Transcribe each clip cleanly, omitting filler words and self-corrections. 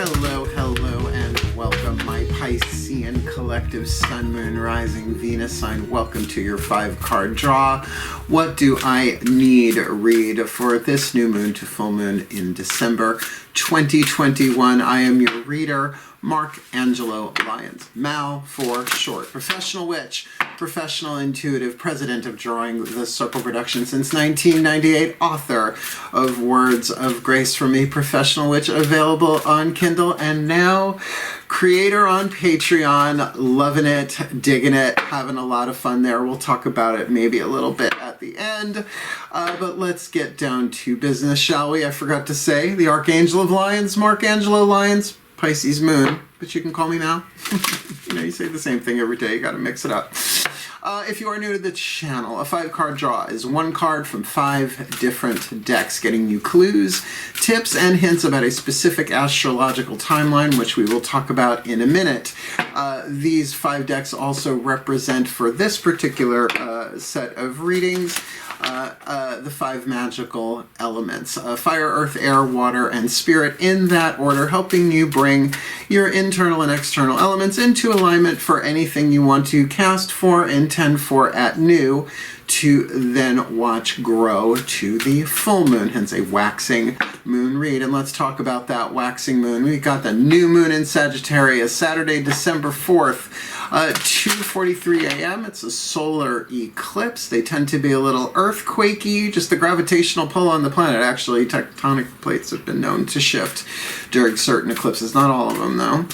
Hello, hello, and welcome, my Piscean collective Sun, Moon, Rising, Venus sign. Welcome to your 5-card draw. What do I need read for this new moon to full moon in December 2021? I am your reader, Mark Angelo Lyons. Mal for short. Professional witch, professional intuitive, president of Drawing the Circle production since 1998, author of Words of Grace from a Professional Witch, available on Kindle, and now creator on Patreon. Loving it, digging it, having a lot of fun there. We'll talk about it maybe a little bit at the end, but let's get down to business, shall we? I forgot to say, the Archangel of Lions, Mark Angelo Lyons, Pisces moon, but you can call me Mal. You know, you say the same thing every day, you gotta mix it up. If you are new to the channel, a 5-card draw is 1 card from 5 different decks, getting you clues, tips, and hints about a specific astrological timeline, which we will talk about in a minute. These 5 decks also represent, for this particular set of readings, the 5 magical elements, fire, earth, air, water, and spirit, in that order, helping you bring your internal and external elements into alignment for anything you want to cast for, intend for at new, to then watch grow to the full moon, hence a waxing moon read. And let's talk about that waxing moon. We got the new moon in Sagittarius, Saturday, December 4th, 2:43 a.m. It's a solar eclipse. They tend to be a little earthquakey, just the gravitational pull on the planet. Actually, tectonic plates have been known to shift during certain eclipses, not all of them though.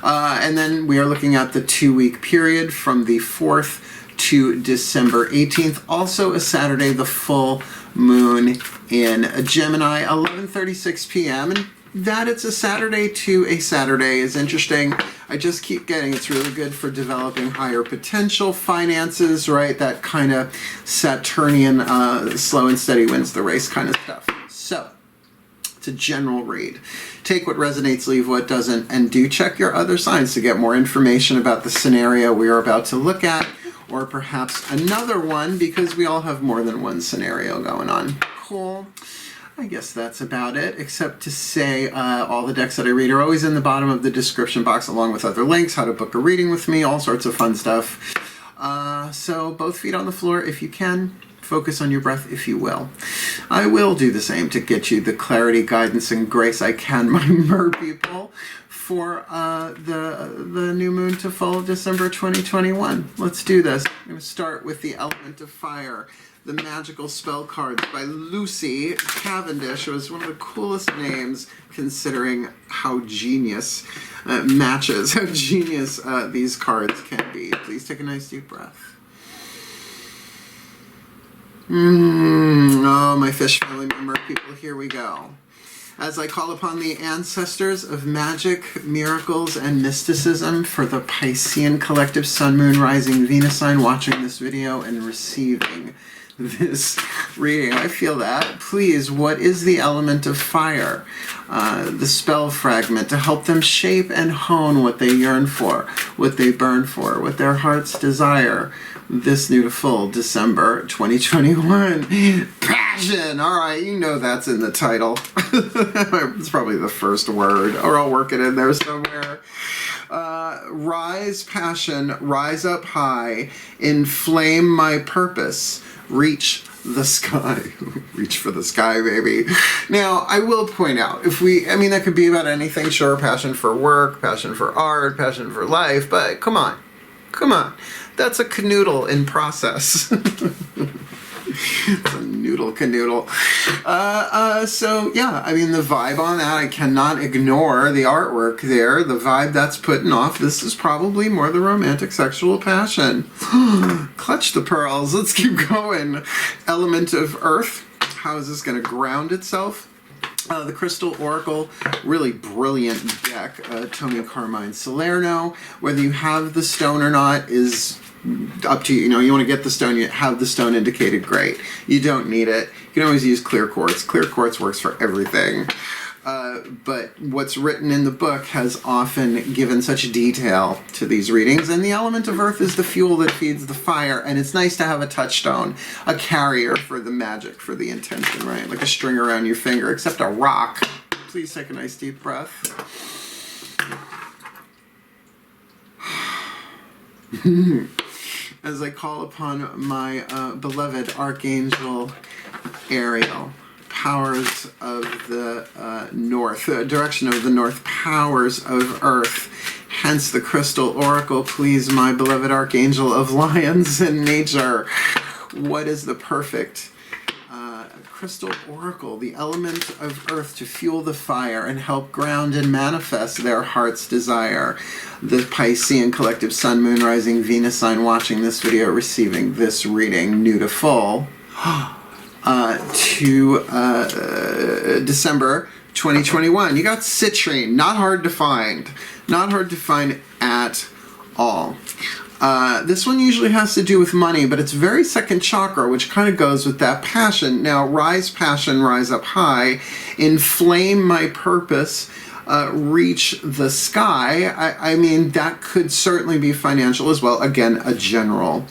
And then we are looking at the 2-week period from the 4th to December 18th, also a Saturday, the full moon in Gemini, 11:36 p.m. And that it's a Saturday to a Saturday is interesting. I just keep getting it's really good for developing higher potential, finances, right? That kind of Saturnian slow and steady wins the race kind of stuff. So, it's a general read. Take what resonates, leave what doesn't, and do check your other signs to get more information about the scenario we are about to look at, or perhaps another one, because we all have more than one scenario going on. Cool. I guess that's about it, except to say all the decks that I read are always in the bottom of the description box, along with other links, how to book a reading with me, all sorts of fun stuff. So both feet on the floor if you can. Focus on your breath if you will. I will do the same to get you the clarity, guidance, and grace I can, my mer people, for the new moon to full December 2021. Let's do this. I'm going to start with the element of fire. The Magical Spell Cards by Lucy Cavendish. It was one of the coolest names, considering how genius matches, how genius these cards can be. Please take a nice deep breath. Oh, my fish family member people, here we go. As I call upon the ancestors of magic, miracles, and mysticism for the Piscean collective Sun, Moon, Rising, Venus sign watching this video and receiving this reading, I feel that. Please, what is the element of fire? The spell fragment to help them shape and hone what they yearn for, what they burn for, what their hearts desire. This new to full December 2021. Passion! Alright, you know that's in the title. It's probably the first word, or I'll work it in there somewhere. Rise, passion, rise up high, inflame my purpose, reach the sky. Reach for the sky, baby. Now, I will point out, that could be about anything, sure, passion for work, passion for art, passion for life, but come on. That's a canoodle in process. It's a noodle canoodle. So yeah, the vibe on that, I cannot ignore the artwork there. The vibe that's putting off, this is probably more the romantic sexual passion. Clutch the pearls, let's keep going. Element of earth, how is this going to ground itself? The Crystal Oracle, really brilliant deck. Tony Carmine Salerno. Whether you have the stone or not is up to you. You want to get the stone, you have the stone indicated, great. You don't need it. You can always use clear quartz. Clear quartz works for everything. But what's written in the book has often given such detail to these readings, and the element of earth is the fuel that feeds the fire, and it's nice to have a touchstone, a carrier for the magic, for the intention, right? Like a string around your finger, except a rock. Please take a nice deep breath. as I call upon my beloved Archangel Ariel, powers of the north, direction of the north, powers of earth, hence the crystal oracle. Please, my beloved Archangel of Lyons and nature, what is the perfect crystal oracle, the element of earth to fuel the fire and help ground and manifest their heart's desire? The Piscean collective sun, moon, rising, Venus sign watching this video, receiving this reading, new to full, to December 2021. You got citrine, not hard to find. Not hard to find at all. This one usually has to do with money, but it's very second chakra, which kind of goes with that passion. Now, rise passion, rise up high, inflame my purpose, reach the sky. I mean, that could certainly be financial as well. Again, a general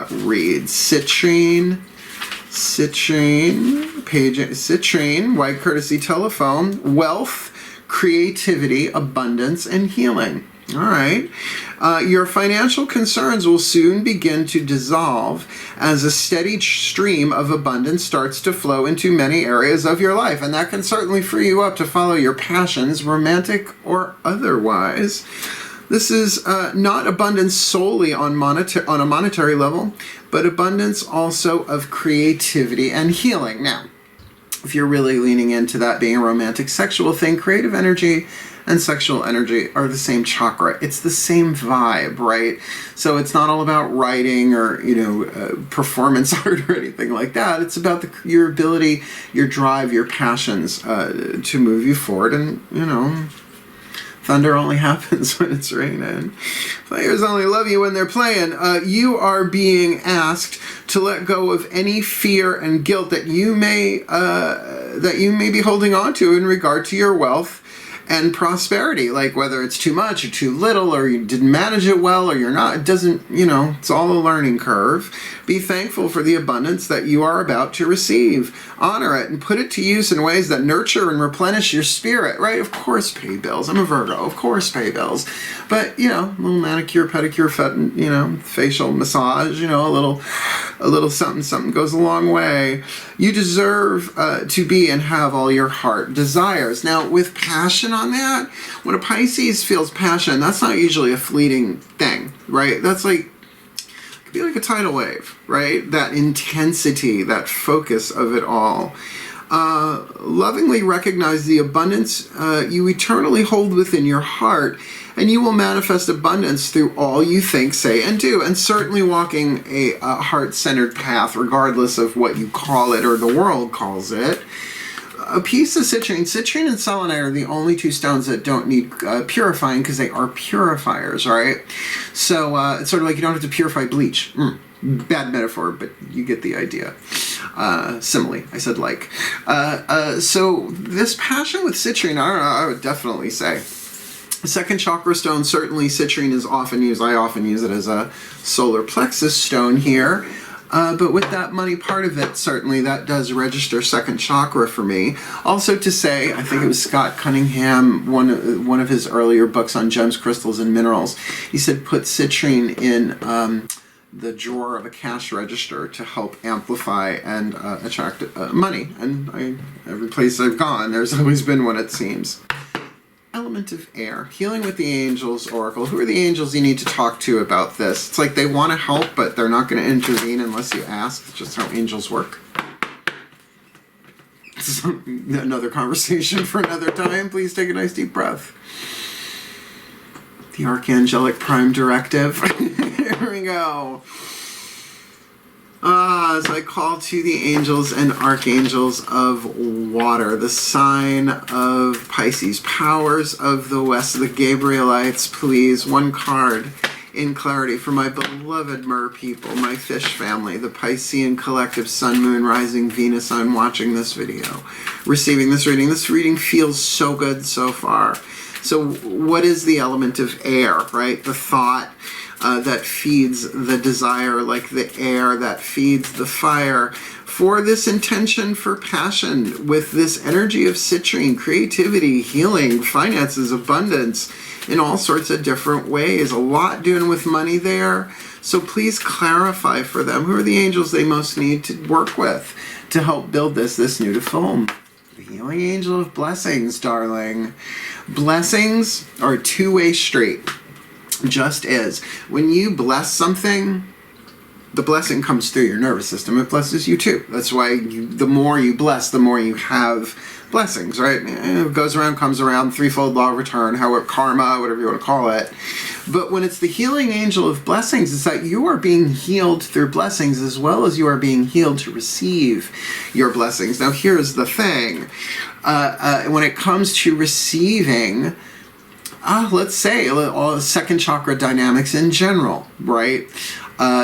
read. Citrine, white courtesy telephone, wealth, creativity, abundance, and healing. All right. Your financial concerns will soon begin to dissolve as a steady stream of abundance starts to flow into many areas of your life. And that can certainly free you up to follow your passions, romantic or otherwise. This is not abundance solely on a monetary level, but abundance also of creativity and healing. Now, if you're really leaning into that being a romantic sexual thing, creative energy and sexual energy are the same chakra. It's the same vibe, right? So it's not all about writing or, performance art or anything like that. It's about your ability, your drive, your passions to move you forward. And, thunder only happens when it's raining. Players only love you when they're playing. You are being asked to let go of any fear and guilt that you may be holding on to in regard to your wealth and prosperity, like whether it's too much or too little, or you didn't manage it well, or you're not. It doesn't, it's all a learning curve. Be thankful for the abundance that you are about to receive. Honor it and put it to use in ways that nurture and replenish your spirit, right? Of course, pay bills. I'm a Virgo. Of course, pay bills. But, a little manicure, pedicure, facial massage, a little something goes a long way. You deserve to be and have all your heart desires. Now, with passion on that, when a Pisces feels passion, that's not usually a fleeting thing, right? That's could be like a tidal wave, right? That intensity, that focus of it all. Lovingly recognize the abundance you eternally hold within your heart, and you will manifest abundance through all you think, say, and do. And certainly walking a heart-centered path, regardless of what you call it or the world calls it. A piece of citrine. Citrine and selenite are the only two stones that don't need purifying, because they are purifiers, right? So it's sort of like you don't have to purify bleach. Bad metaphor, but you get the idea. Simile. I said like. So this passion with citrine, I would definitely say. Second chakra stone, certainly citrine is often used. I often use it as a solar plexus stone here. But with that money part of it, certainly that does register second chakra for me. Also to say, I think it was Scott Cunningham, one of his earlier books on gems, crystals, and minerals. He said put citrine in the drawer of a cash register to help amplify and attract money. And every place I've gone, there's always been one, it seems. Element of air. Healing with the angels oracle. Who are the angels you need to talk to about this? It's like they want to help, but they're not going to intervene unless you ask. It's just how angels work. Another conversation for another time. Please take a nice deep breath. The Archangelic Prime Directive. Here we go. As I call to the angels and archangels of water, the sign of Pisces, powers of the west, the Gabrielites, please, one card in clarity for my beloved mer people, my fish family, the Piscean collective sun, moon, rising, Venus. I'm watching this video, receiving this reading. This reading feels so good so far. So what is the element of air, right? The thought that feeds the desire, like the air that feeds the fire. For this intention for passion with this energy of citrine, creativity, healing, finances, abundance, in all sorts of different ways. A lot doing with money there. So please clarify for them who are the angels they most need to work with to help build this new to film. The healing angel of blessings, darling. Blessings are a two-way street. Just as when you bless something, the blessing comes through your nervous system. It blesses you too. That's why the more you bless, the more you have blessings, right? It goes around, comes around, threefold law of return, however, karma, whatever you want to call it. But when it's the healing angel of blessings, it's that you are being healed through blessings as well as you are being healed to receive your blessings. Now, here's the thing. When it comes to receiving, let's say, all second chakra dynamics in general, right?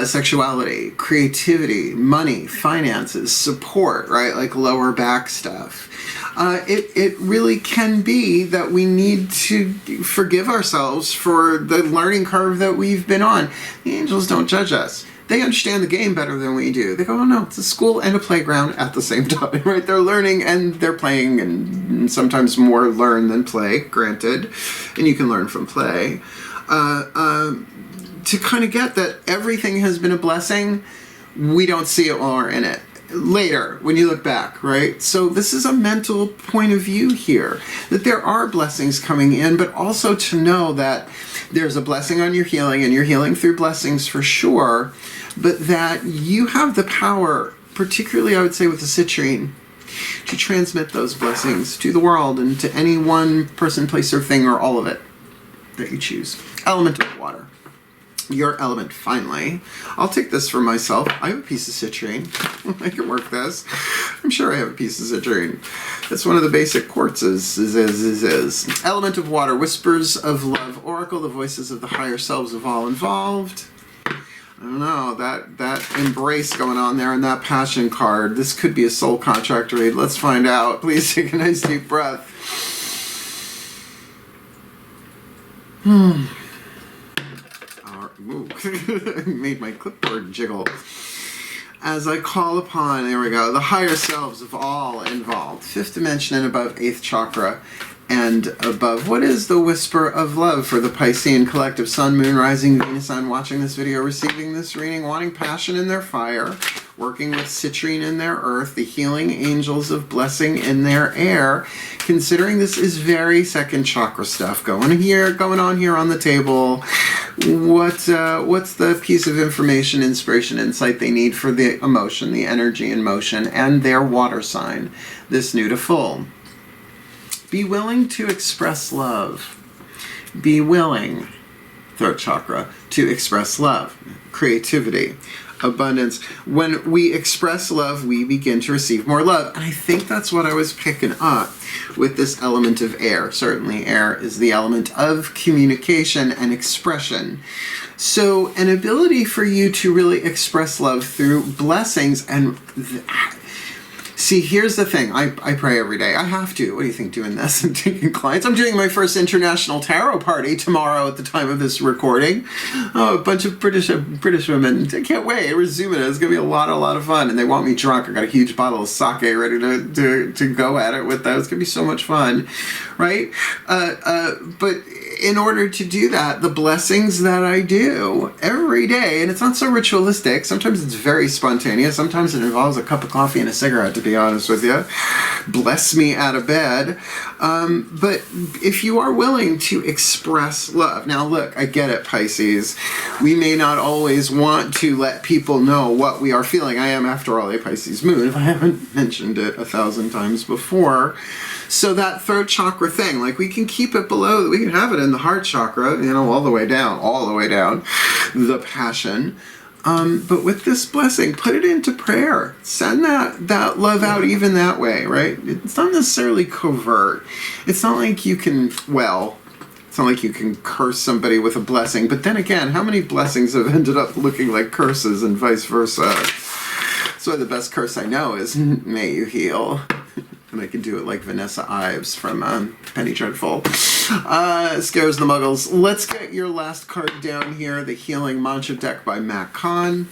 Sexuality, creativity, money, finances, support, right? Like lower back stuff. It really can be that we need to forgive ourselves for the learning curve that we've been on. The angels don't judge us. They understand the game better than we do. They go, oh no, it's a school and a playground at the same time, right? They're learning and they're playing, and sometimes more learn than play, granted. And you can learn from play. To kind of get that everything has been a blessing, we don't see it while we're in it. Later, when you look back, right? So this is a mental point of view here, that there are blessings coming in, but also to know that there's a blessing on your healing, and you're healing through blessings for sure, but that you have the power, particularly I would say with the citrine, to transmit those blessings to the world and to any one person, place, or thing, or all of it that you choose. Element of water. Your element, finally. I'll take this for myself. I have a piece of citrine. I can work this. I'm sure I have a piece of citrine. That's one of the basic quartzes. Element of water. Whispers of love. Oracle. The voices of the higher selves of all involved. I don't know. That embrace going on there in that passion card. This could be a soul contract read. Let's find out. Please take a nice deep breath. Ooh, made my clipboard jiggle. As I call upon, there we go, the higher selves of all involved. 5th dimension and above, 8th chakra and above. What is the whisper of love for the Piscean collective? Sun, Moon, Rising, Venus sign watching this video, receiving this reading, wanting passion in their fire, working with citrine in their earth, the healing angels of blessing in their air. Considering this is very second chakra stuff going on here on the table. What's the piece of information, inspiration, insight they need for the emotion, the energy in motion, and their water sign, this new to full? Be willing to express love. Be willing, throat chakra, to express love, creativity, abundance. When we express love, we begin to receive more love. And I think that's what I was picking up with this element of air. Certainly air is the element of communication and expression. So an ability for you to really express love through blessings and see, here's the thing. I pray every day. I have to. What do you think, doing this and taking clients? I'm doing my first international tarot party tomorrow at the time of this recording. Oh, a bunch of British women. I can't wait. We're zooming it. It's going to be a lot of fun. And they want me drunk. I got a huge bottle of sake ready to go at it with that. It's going to be so much fun, right? But in order to do that, the blessings that I do every day, and it's not so ritualistic. Sometimes it's very spontaneous. Sometimes it involves a cup of coffee and a cigarette, to be honest with you. Bless me out of bed. But if you are willing to express love, now look, I get it, Pisces. We may not always want to let people know what we are feeling. I am, after all, a Pisces moon, if I haven't mentioned it 1,000 times before. So that throat chakra thing, like we can keep it below, we can have it in the heart chakra, all the way down, the passion. But with this blessing, put it into prayer. Send that love out even that way, right? It's not necessarily covert. It's not like you can, it's not like you can curse somebody with a blessing. But then again, how many blessings have ended up looking like curses and vice versa? So the best curse I know is, may you heal. And I can do it like Vanessa Ives from Penny Dreadful. Scares the Muggles. Let's get your last card down here, the Healing Mantra deck by Matt Kahn.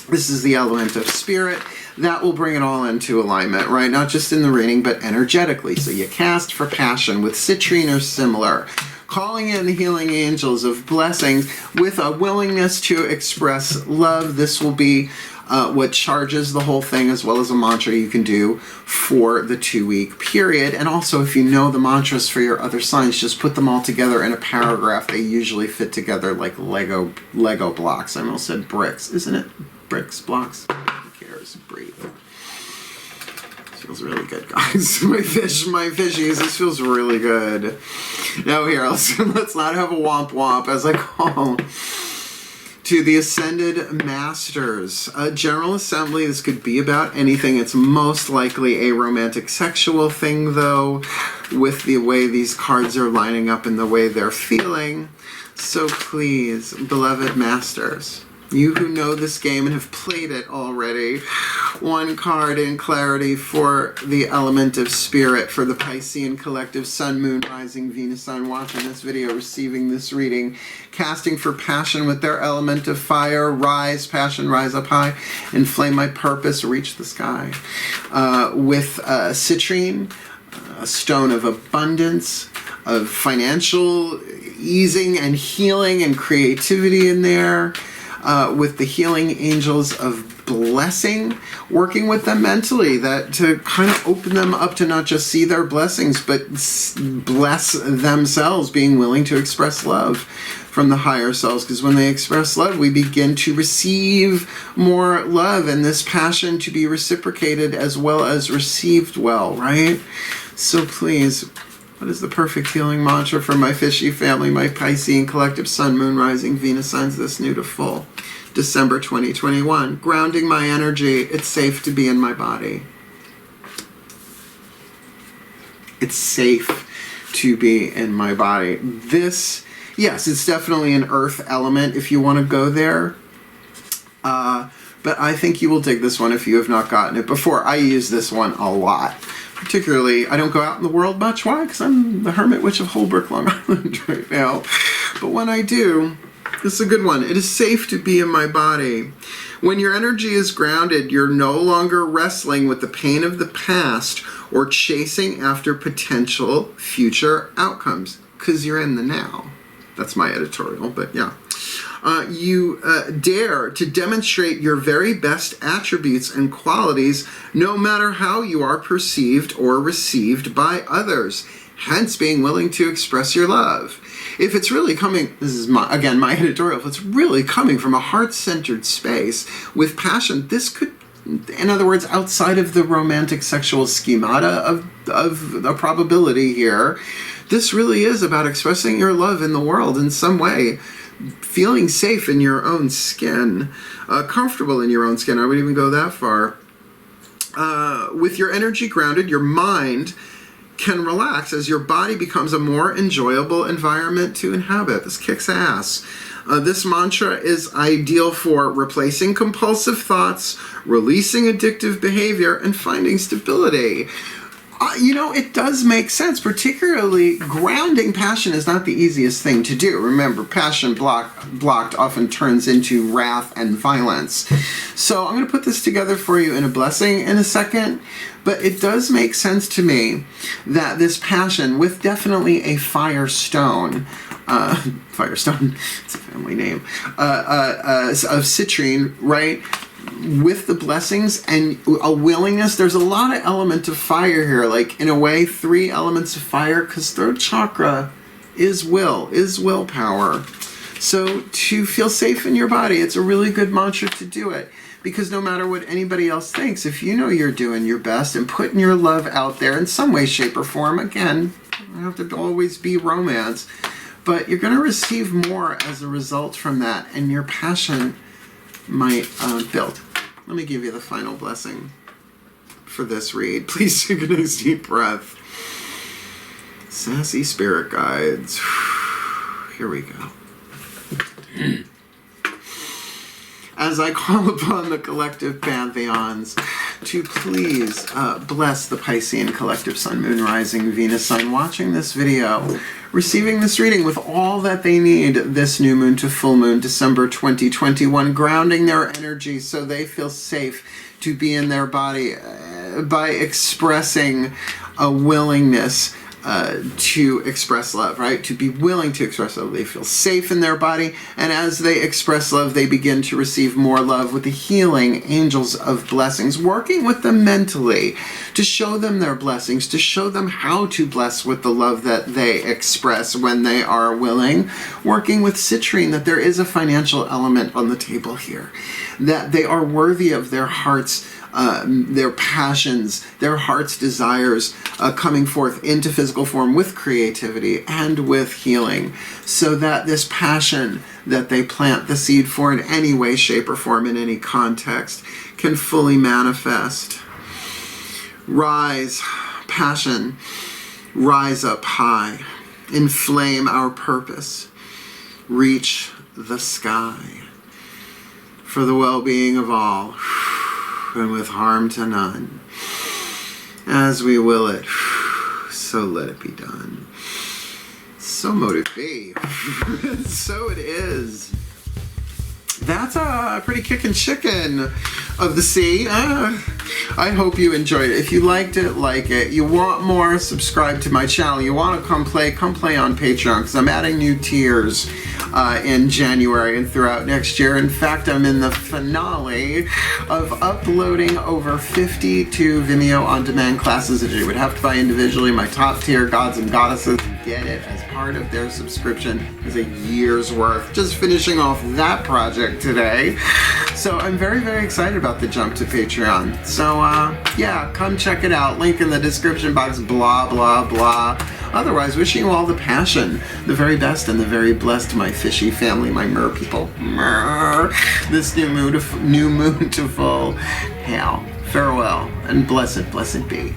This is the element of spirit. That will bring it all into alignment, right? Not just in the reading, but energetically. So you cast for passion with citrine or similar. calling in the healing angels of blessings with a willingness to express love. This will be what charges the whole thing, as well as a mantra you can do for the 2-week period. And also, if you know the mantras for your other signs, just put them all together in a paragraph. They usually fit together like Lego blocks. I almost said bricks. Isn't it? Bricks, blocks. Who cares? Breathe. Feels really good, guys. my fishies, this feels really good. Now here, let's not have a womp womp as I call to the Ascended Masters. A General Assembly, this could be about anything. It's most likely a romantic sexual thing, though, with the way these cards are lining up and the way they're feeling. So please, beloved Masters, you who know this game and have played it already, one card in clarity for the element of spirit for the Piscean collective Sun, Moon, Rising, Venus sign watching this video, receiving this reading, casting for passion with their element of fire. Rise, passion, rise up high, inflame my purpose, reach the sky. With citrine, a stone of abundance, of financial easing and healing and creativity in there. With the healing angels of blessing, working with them mentally, that to kind of open them up to not just see their blessings, but bless themselves, being willing to express love from the higher selves, because when they express love, we begin to receive more love, and this passion to be reciprocated as well as received well, right? So please, what is the perfect healing mantra for my fishy family, my Piscean collective Sun, Moon, Rising, Venus signs this new to full? December 2021. Grounding my energy. It's safe to be in my body. It's safe to be in my body. This, yes, it's definitely an earth element if you want to go there. But I think you will dig this one if you have not gotten it before. I use this one a lot. Particularly, I don't go out in the world much. Why? Because I'm the Hermit Witch of Holbrook, Long Island right now. But when I do, this is a good one. It is safe to be in my body. When your energy is grounded, you're no longer wrestling with the pain of the past or chasing after potential future outcomes, because you're in the now. That's my editorial, but yeah. You dare to demonstrate your very best attributes and qualities, no matter how you are perceived or received by others, hence being willing to express your love. If it's really coming, this is my editorial, if it's really coming from a heart-centered space with passion, this could, in other words, outside of the romantic sexual schemata of the probability here, this really is about expressing your love in the world in some way, feeling safe in your own skin, comfortable in your own skin. I would even go that far. With your energy grounded, your mind can relax as your body becomes a more enjoyable environment to inhabit. This kicks ass. This mantra is ideal for replacing compulsive thoughts, releasing addictive behavior, and finding stability. You know, it does make sense, particularly grounding passion is not the easiest thing to do. Remember, passion blocked often turns into wrath and violence. So I'm going to put this together for you in a blessing in a second, but it does make sense to me that this passion, with definitely a firestone, Firestone, it's a family name, of citrine, right? With the blessings and a willingness, there's a lot of element of fire here, like in a way 3 elements of fire, because third chakra is willpower. So to feel safe in your body, it's a really good mantra to do it, because no matter what anybody else thinks, if you know you're doing your best and putting your love out there in some way, shape, or form, again, it doesn't have to always be romance, but you're going to receive more as a result from that, and your passion might build. Let me give you the final blessing for this read. Please take a nice deep breath. Sassy spirit guides. Here we go. As I call upon the collective pantheons to please bless the Piscean collective Sun, Moon, Rising, Venus sign watching this video, receiving this reading with all that they need this new moon to full moon, December 2021, grounding their energy so they feel safe to be in their body by expressing a willingness to express love, right? To be willing to express love. They feel safe in their body, and as they express love, they begin to receive more love with the healing angels of blessings, working with them mentally to show them their blessings, to show them how to bless with the love that they express when they are willing, working with citrine, that there is a financial element on the table here, that they are worthy of their heart's their passions, their heart's desires coming forth into physical form with creativity and with healing, so that this passion that they plant the seed for in any way, shape, or form, in any context, can fully manifest. Rise, passion, rise up high, inflame our purpose, reach the sky, for the well-being of all, and with harm to none. As we will it, so let it be done. So mote it be. So it is. That's a pretty kickin' chicken of the sea. I hope you enjoyed it. If you liked it, like it. You want more, subscribe to my channel. You want to come play on Patreon, because I'm adding new tiers in January and throughout next year. In fact, I'm in the finale of uploading over 52 Vimeo on-demand classes that you would have to buy individually. My top tier gods and goddesses get it as part of their subscription is a year's worth. Just finishing off that project today. So I'm very, very excited about the jump to Patreon. So yeah, come check it out. Link in the description box, blah, blah, blah. Otherwise, wishing you all the passion, the very best, and the very blessed, my fishy family, my mer people. Mer. This new moon to full. Hail, farewell, and blessed, blessed be.